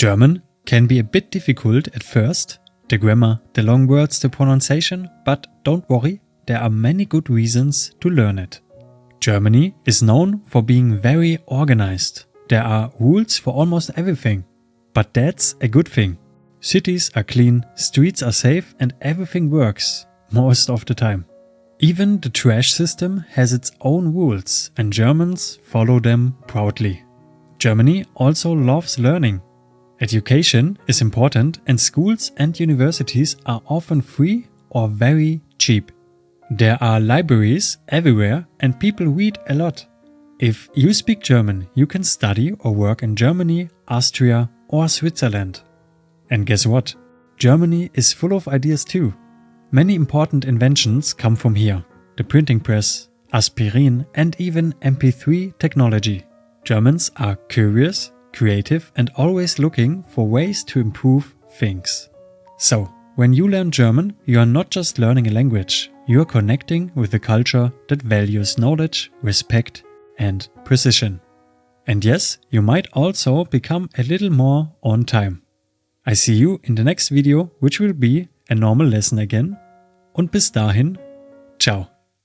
German can be a bit difficult at first, the grammar, the long words, the pronunciation, but don't worry, there are many good reasons to learn it. Germany is known for being very organized. There are rules for almost everything. But that's a good thing. Cities are clean, streets are safe, and everything works, most of the time. Even the trash system has its own rules, and Germans follow them proudly. Germany also loves learning. Education is important, and schools and universities are often free or very cheap. There are libraries everywhere, and people read a lot. If you speak German, you can study or work in Germany, Austria, or Switzerland. And guess what? Germany is full of ideas too. Many important inventions come from here. The printing press, aspirin, and even MP3 technology. Germans are curious, creative, and always looking for ways to improve things. So, when you learn German, you are not just learning a language, you are connecting with a culture that values knowledge, respect, and precision. And yes, you might also become a little more on time. I see you in the next video, which will be a normal lesson again. Und bis dahin, ciao.